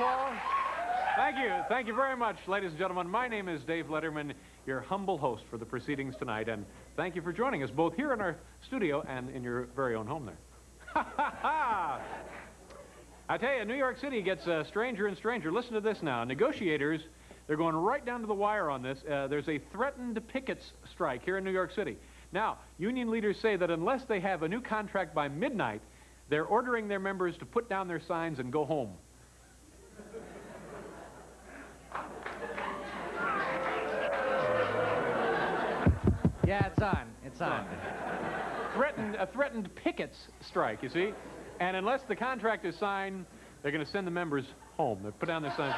Paul. Thank you. Thank you very much, ladies and gentlemen. My name is Dave Letterman, your humble host for the proceedings tonight, and thank you for joining us both here in our studio and in your very own home there. Ha, ha, ha! I tell you, New York City gets stranger and stranger. Listen to this now. Negotiators, they're going right down to the wire on this. There's a threatened pickets strike here in New York City. Now, union leaders say that unless they have a new contract by midnight, they're ordering their members to put down their signs and go home. Yeah, it's on. It's on. A threatened pickets strike, you see? And unless the contract is signed, they're going to send the members home. They put down their signs.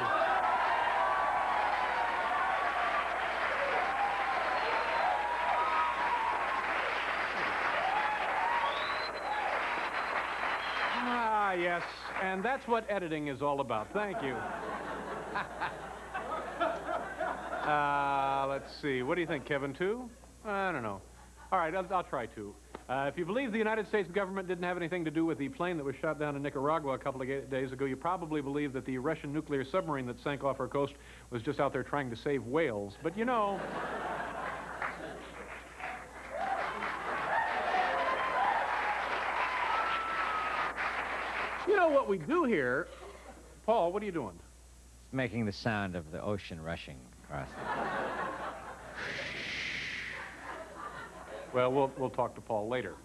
Ah, yes. And that's what editing is all about. Thank you. Let's see. What do you think, Kevin, two? I don't know. All right, I'll try two. If you believe the United States government didn't have anything to do with the plane that was shot down in Nicaragua a couple of days ago, you probably believe that the Russian nuclear submarine that sank off our coast was just out there trying to save whales. But you know... You know what we do here? Paul, what are you doing? It's making the sound of the ocean rushing across the... Well, we'll talk to Paul later.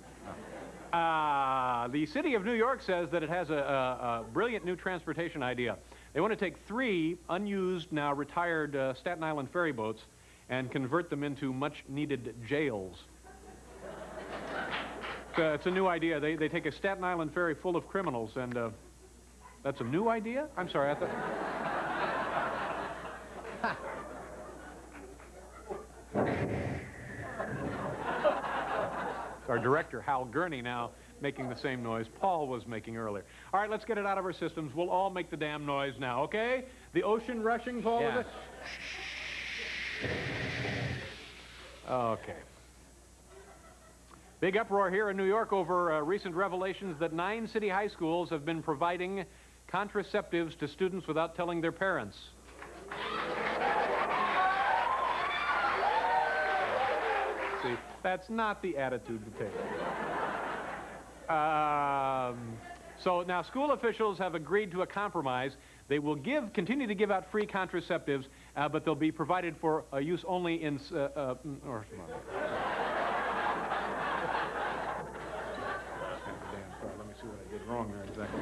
The city of New York says that it has a brilliant new transportation idea. They want to take 3 unused, now retired Staten Island ferry boats and convert them into much-needed jails. It's a new idea. They take a Staten Island ferry full of criminals, and that's a new idea? I'm sorry, I thought... Our director, Hal Gurney, now making the same noise Paul was making earlier. All right, let's get it out of our systems. We'll all make the damn noise now, okay? The ocean rushing, Paul, yeah. Is it? Okay. Big uproar here in New York over recent revelations that 9 city high schools have been providing contraceptives to students without telling their parents. See, that's not the attitude to take. So now school officials have agreed to a compromise. They will continue to give out free contraceptives, but they'll be provided for use only in... Let me see what I did wrong there exactly.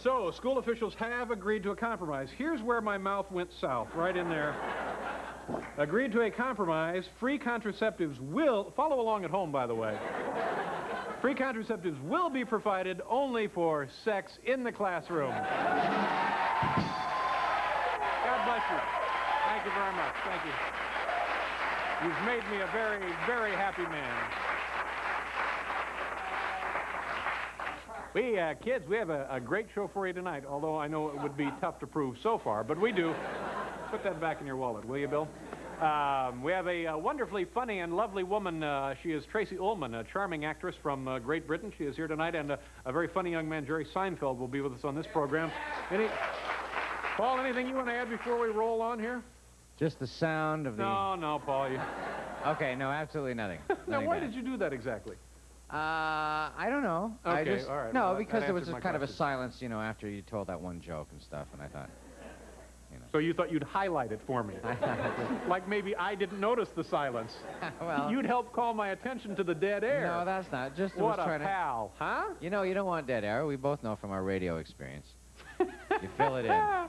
So, school officials have agreed to a compromise. Here's where my mouth went south, right in there. Agreed to a compromise. Free contraceptives will... Follow along at home, by the way. Free contraceptives will be provided only for sex in the classroom. God bless you. Thank you very much. Thank you. You've made me a very, very happy man. Kids, we have a great show for you tonight, although I know it would be tough to prove so far, but we do. Put that back in your wallet, will you, Bill? We have a wonderfully funny and lovely woman. She is Tracy Ullman, a charming actress from Great Britain. She is here tonight, and a very funny young man, Jerry Seinfeld, will be with us on this program. Paul, anything you want to add before we roll on here? Just the sound of the... No, Paul. Okay, no, absolutely nothing. Now, why did you do that exactly? I don't know. Okay, all right. No, well, because there was kind of a silence, you know, after you told that one joke and stuff, and I thought, you know. So you thought you'd highlight it for me? Like maybe I didn't notice the silence. Well... You'd help call my attention to the dead air. No, that's not. Just what a pal, huh? You know, you don't want dead air. We both know from our radio experience. You fill it in.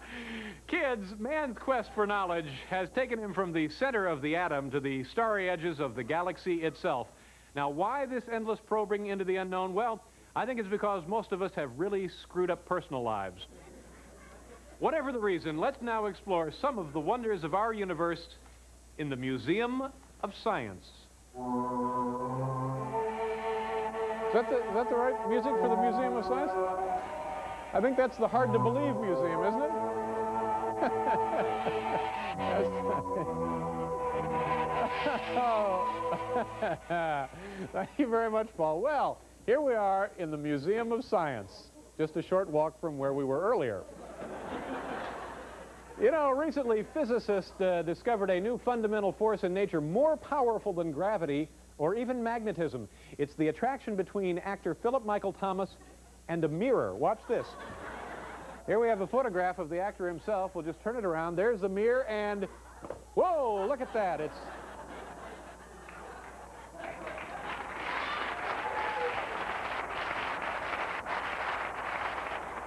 Kids, man's quest for knowledge has taken him from the center of the atom to the starry edges of the galaxy itself. Now, why this endless probing into the unknown? Well, I think it's because most of us have really screwed up personal lives. Whatever the reason, let's now explore some of the wonders of our universe in the Museum of Science. Is that the right music for the Museum of Science? I think that's the Hard to Believe Museum, isn't it? Oh. Thank you very much, Paul. Well, Here we are in the Museum of Science, just a short walk from where we were earlier. You know, recently physicists discovered a new fundamental force in nature more powerful than gravity or even magnetism. It's the attraction between actor Philip Michael Thomas and a mirror. Watch this. Here we have a photograph of the actor himself. We'll just turn it around. There's the mirror, and whoa, look at that. It's...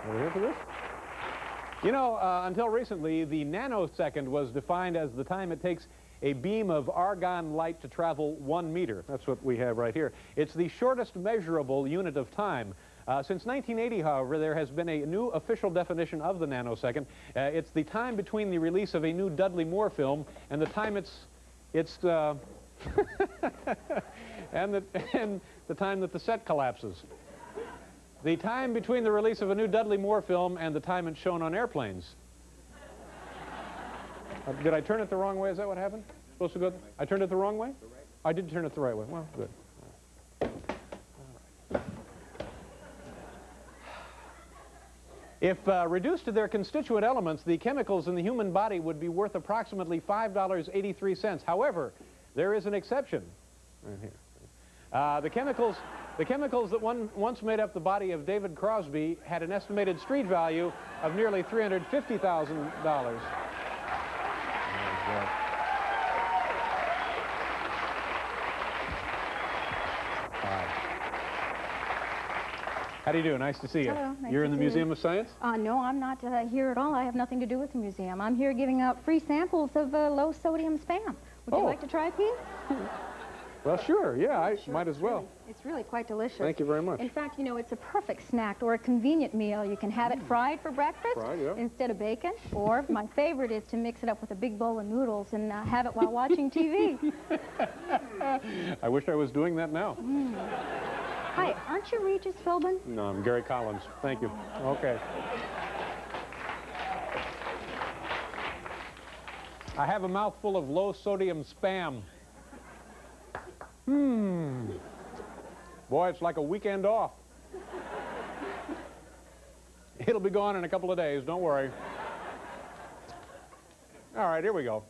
Are we here for this? You know, until recently, the nanosecond was defined as the time it takes a beam of argon light to travel 1 meter. That's what we have right here. It's the shortest measurable unit of time. Since 1980, however, there has been a new official definition of the nanosecond. It's the time between the release of a new Dudley Moore film and the time and the time that the set collapses. The time between the release of a new Dudley Moore film and the time it's shown on airplanes. Did I turn it the wrong way? Is that what happened? Supposed to go? I turned it the wrong way? I did turn it the right way. Well, good. If reduced to their constituent elements, the chemicals in the human body would be worth approximately $5.83. However, there is an exception. Right here. The chemicals that once made up the body of David Crosby had an estimated street value of nearly $350,000. How do you do? Nice to see you. Hello, nice You're to in the see you. Museum of Science? No, I'm not here at all. I have nothing to do with the museum. I'm here giving out free samples of low-sodium Spam. Would you like to try a piece? Well, sure. Yeah, I Sure, might as well. It's really quite delicious. Thank you very much. In fact, you know, it's a perfect snack or a convenient meal. You can have it fried for breakfast Fried, yeah. instead of bacon. Or my favorite is to mix it up with a big bowl of noodles and have it while watching TV. I wish I was doing that now. Hi, aren't you Regis Philbin? No, I'm Gary Collins. Thank you. Okay. I have a mouthful of low-sodium Spam. Boy, it's like a weekend off. It'll be gone in a couple of days, don't worry. All right, here we go.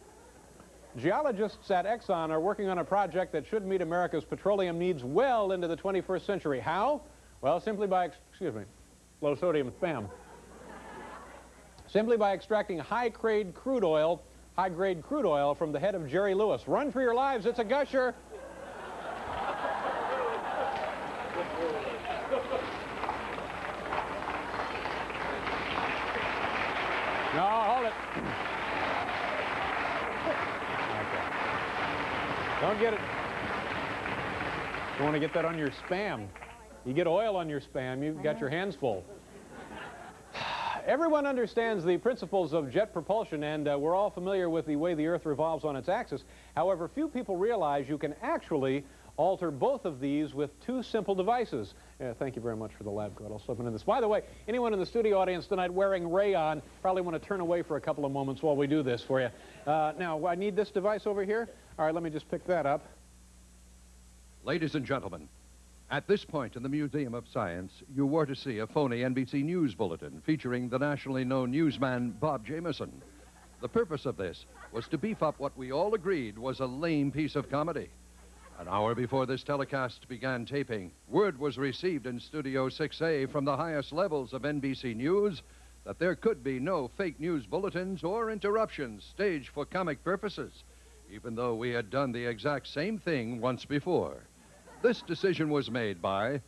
Geologists at Exxon are working on a project that should meet America's petroleum needs well into the 21st century. How? Well, simply by, low-sodium Spam. Simply by extracting high-grade crude oil from the head of Jerry Lewis. Run for your lives, it's a gusher. No, hold it. Okay. Don't get it. You want to get that on your Spam. You get oil on your Spam, you've got your hands full. Everyone understands the principles of jet propulsion, and we're all familiar with the way the Earth revolves on its axis. However, few people realize you can actually alter both of these with two simple devices. Thank you very much for the lab coat. I'll slip into this. By the way, anyone in the studio audience tonight wearing rayon probably want to turn away for a couple of moments while we do this for you. Now, I need this device over here. All right, let me just pick that up. Ladies and gentlemen, at this point in the Museum of Science, you were to see a phony NBC News bulletin featuring the nationally known newsman Bob Jameson. The purpose of this was to beef up what we all agreed was a lame piece of comedy. An hour before this telecast began taping, word was received in Studio 6A from the highest levels of NBC News that there could be no fake news bulletins or interruptions staged for comic purposes, even though we had done the exact same thing once before. This decision was made by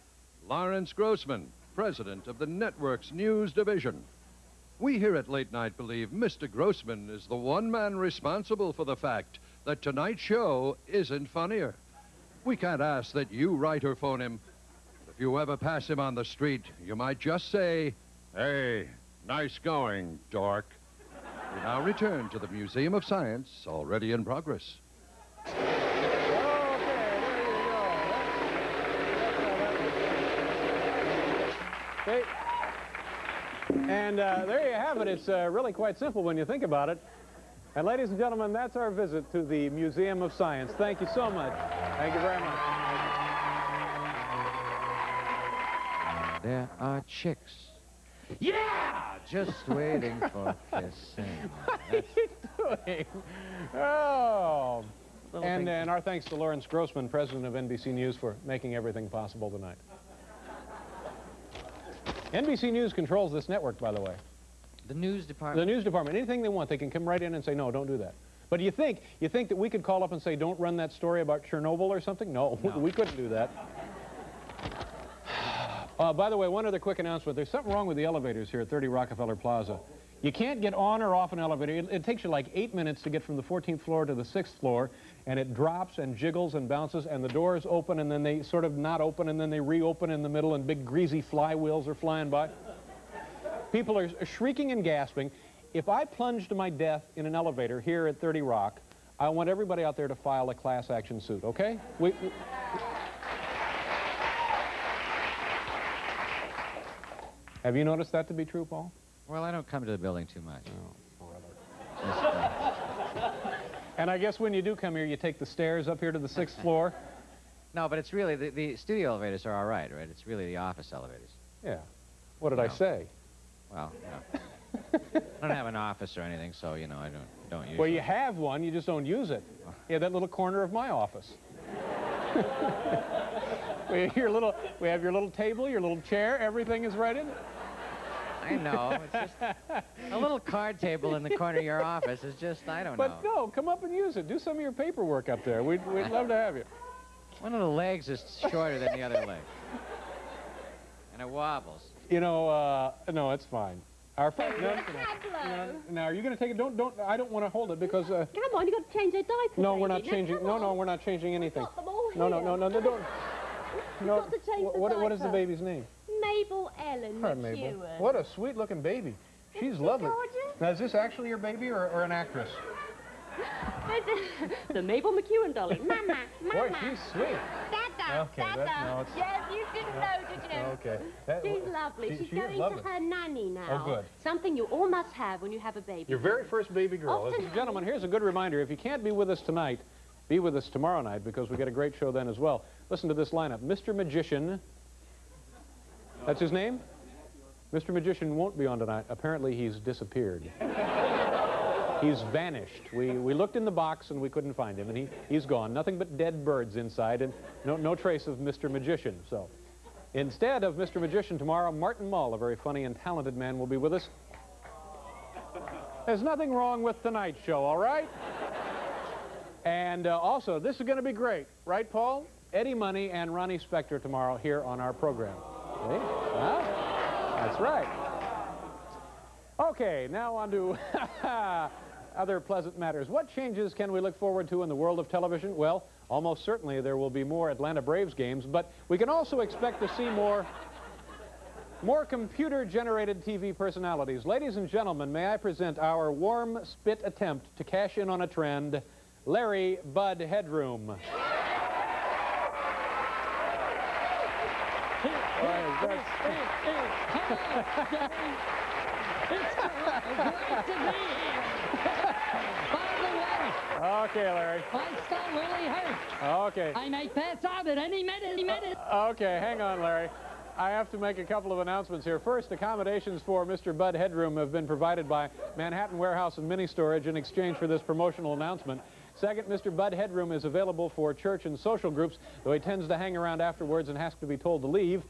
Lawrence Grossman, president of the network's news division. We here at Late Night believe Mr. Grossman is the one man responsible for the fact that tonight's show isn't funnier. We can't ask that you write or phone him. If you ever pass him on the street, you might just say, "Hey, nice going, dork." We now return to the Museum of Science, already in progress. Okay. And there you have it. It's really quite simple when you think about it. And ladies and gentlemen, that's our visit to the Museum of Science. Thank you so much. Thank you very much. there are chicks. Yeah! Just waiting for kissing. What are you doing? Oh. And our thanks to Lawrence Grossman, president of NBC News, for making everything possible tonight. NBC News controls this network, by the way. The news department? The news department. Anything they want, they can come right in and say, no, don't do that. But you think that we could call up and say, don't run that story about Chernobyl or something? No, we couldn't do that. By the way, one other quick announcement. There's something wrong with the elevators here at 30 Rockefeller Plaza. You can't get on or off an elevator. It takes you like 8 minutes to get from the 14th floor to the 6th floor, and it drops and jiggles and bounces, and the doors open, and then they sort of not open, and then they reopen in the middle, and big greasy flywheels are flying by. People are shrieking and gasping. If I plunge to my death in an elevator here at 30 Rock, I want everybody out there to file a class action suit, okay? Have you noticed that to be true, Paul? Well, I don't come to the building too much. Oh, brother. And I guess when you do come here, you take the stairs up here to the 6th floor? No, but it's really, the studio elevators are all right? It's really the office elevators. Yeah. What did I say? Well, I don't have an office or anything, so, I don't use it. Well, you have one, you just don't use it. Yeah, that little corner of my office. We have your little table, your little chair, everything is right in it. I know. It's just a little card table in the corner of your office is just, I don't know. But no, come up and use it. Do some of your paperwork up there. We'd love to have you. One of the legs is shorter than the other leg. And it wobbles. No, it's fine. Our first, now, are you going to take it? I don't want to hold it because... Come on, you've got to change their diapers. No, we're not changing. No, we're not changing anything. Got them all No, here. don't. You've got to change the What is the diaper. baby's name? Mabel Ellen Hi, Mabel. McEwen. What a sweet-looking baby. She's lovely. gorgeous? Now, is this actually your baby or an actress? The Mabel McEwen, darling. Mama, Boy, Mama. she's sweet. Dada, Okay, Dada. Yes, you didn't know, did you? Okay. She's lovely. She's she is going lovely. to her nanny now. Oh, good. Something you all must have when you have a baby. Your very first baby girl. Often- Ladies and gentlemen, here's a good reminder. If you can't be with us tonight, be with us tomorrow night because we get a great show then as well. Listen to this lineup. Mr. Magician. That's his name? Mr. Magician won't be on tonight. Apparently, he's disappeared. He's vanished. We looked in the box and we couldn't find him, and he's gone. Nothing but dead birds inside, and no trace of Mr. Magician. So, instead of Mr. Magician tomorrow, Martin Mull, a very funny and talented man, will be with us. There's nothing wrong with tonight's show, all right? And also, this is going to be great, right, Paul? Eddie Money and Ronnie Spector tomorrow here on our program. See? Huh? That's right. Okay, now on to other pleasant matters. What changes can we look forward to in the world of television? Well, almost certainly there will be more Atlanta Braves games, but we can also expect to see more computer-generated TV personalities. Ladies and gentlemen, may I present our warm spit attempt to cash in on a trend, Larry Bud Headroom. Okay, Larry. My skull really hurts. Okay. I may pass out at any minute. Okay, hang on, Larry. I have to make a couple of announcements here. First, accommodations for Mr. Bud Headroom have been provided by Manhattan Warehouse and Mini Storage in exchange for this promotional announcement. Second, Mr. Bud Headroom is available for church and social groups, though he tends to hang around afterwards and has to be told to leave.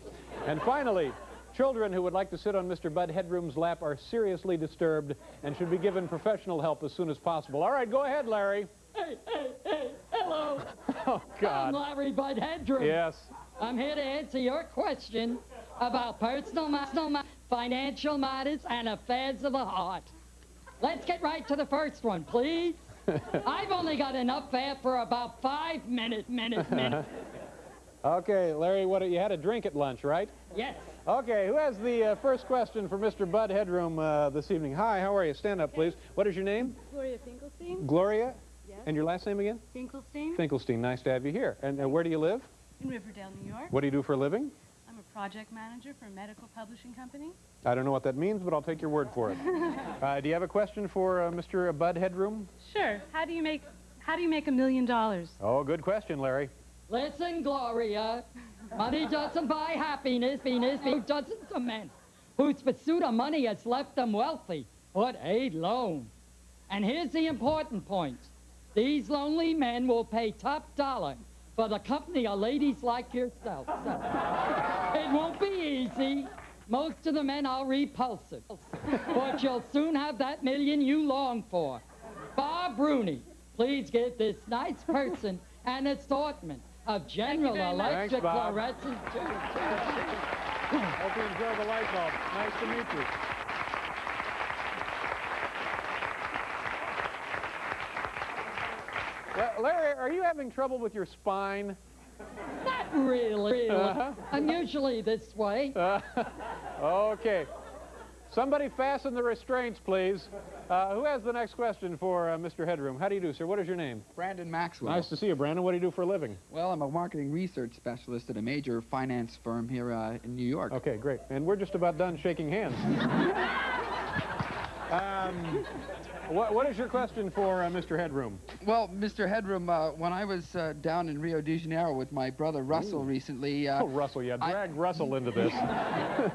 And finally, children who would like to sit on Mr. Bud Headroom's lap are seriously disturbed and should be given professional help as soon as possible. All right, go ahead, Larry. Hey, hello. Oh, God. I'm Larry Bud Headroom. Yes. I'm here to answer your question about personal financial matters and affairs of the heart. Let's get right to the first one, please. I've only got enough air for about 5 minutes. Okay, Larry, you had a drink at lunch, right? Yes. Okay, who has the first question for Mr. Bud Headroom this evening? Hi, how are you? Stand up, please. What is your name? Gloria Finkelstein. Gloria? Yes. And your last name again? Finkelstein. Finkelstein. Nice to have you here. And where do you live? In Riverdale, New York. What do you do for a living? I'm a project manager for a medical publishing company. I don't know what that means, but I'll take your word for it. Do you have a question for Mr. Bud Headroom? Sure. How do you make $1 million? Oh, good question, Larry. Listen, Gloria, Money doesn't buy happiness. Dozens of men whose pursuit of money has left them wealthy, but alone. And here's the important point. These lonely men will pay top dollar for the company of ladies like yourself. It won't be easy. Most of the men are repulsive. But you'll soon have that million you long for. Bob Rooney, please give this nice person an assortment of General Electric fluorescent tubes. Hope you enjoy the light bulb. Nice to meet you. Larry, are you having trouble with your spine? Not really. I'm usually this way. Okay. Somebody fasten the restraints, please. Who has the next question for Mr. Headroom? How do you do, sir? What is your name? Brandon Maxwell. Nice to see you, Brandon. What do you do for a living? Well, I'm a marketing research specialist at a major finance firm here in New York. Okay, great. And we're just about done shaking hands. What is your question for Mr. Headroom? Well, Mr. Headroom, when I was down in Rio de Janeiro with my brother Russell recently... oh, Russell, yeah. Drag Russell into this.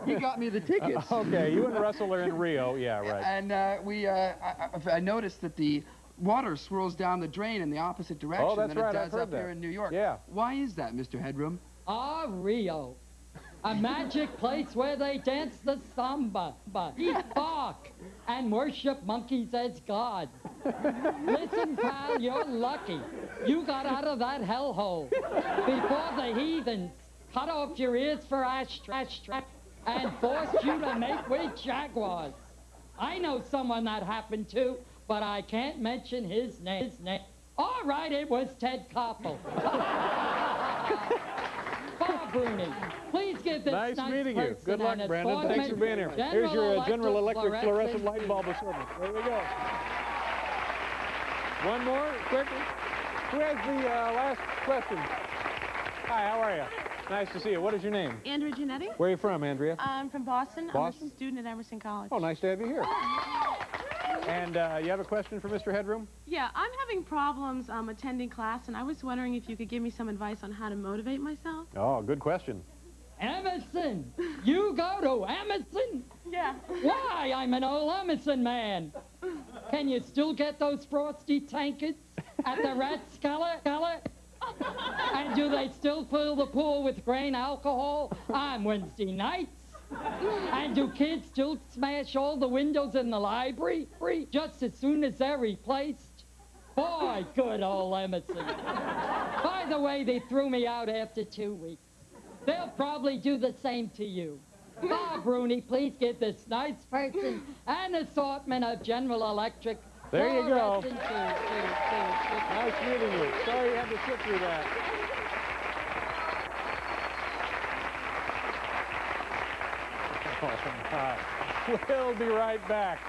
He got me the tickets. Okay, you and Russell are in Rio. Yeah, right. And I noticed that the water swirls down the drain in the opposite direction than it does up here in New York. Yeah. Why is that, Mr. Headroom? Rio. A magic place where they dance the samba, eat bark, and worship monkeys as gods. Listen, pal, you're lucky. You got out of that hellhole before the heathens cut off your ears for ashtray and forced you to mate with jaguars. I know someone that happened to, but I can't mention his name. All right, it was Ted Koppel. Bob Rooney, please give this nice meeting you. Good luck, Brandon. Thanks for being here. Here's your General Electric fluorescent light bulb assortment. There we go. One more, quickly. Who has the last question? Hi, how are you? Nice to see you. What is your name? Andrea Giannetti. Where are you from, Andrea? I'm from Boston. Boston? I'm a student at Emerson College. Oh, nice to have you here. And you have a question for Mr. Headroom? Yeah, I'm having problems attending class, and I was wondering if you could give me some advice on how to motivate myself. Oh, good question. Emerson! You go to Emerson? Yeah. Why? I'm an old Emerson man. Can you still get those frosty tankards at the Rat Skeller? And do they still fill the pool with grain alcohol on Wednesday nights? And do kids still smash all the windows in the library just as soon as they're replaced? Boy, good old Emerson. By the way, they threw me out after 2 weeks. They'll probably do the same to you. Bob Rooney, please give this nice person an assortment of General Electric. There you go. Nice meeting you. Sorry you had to sit through that. Oh, my. We'll be right back.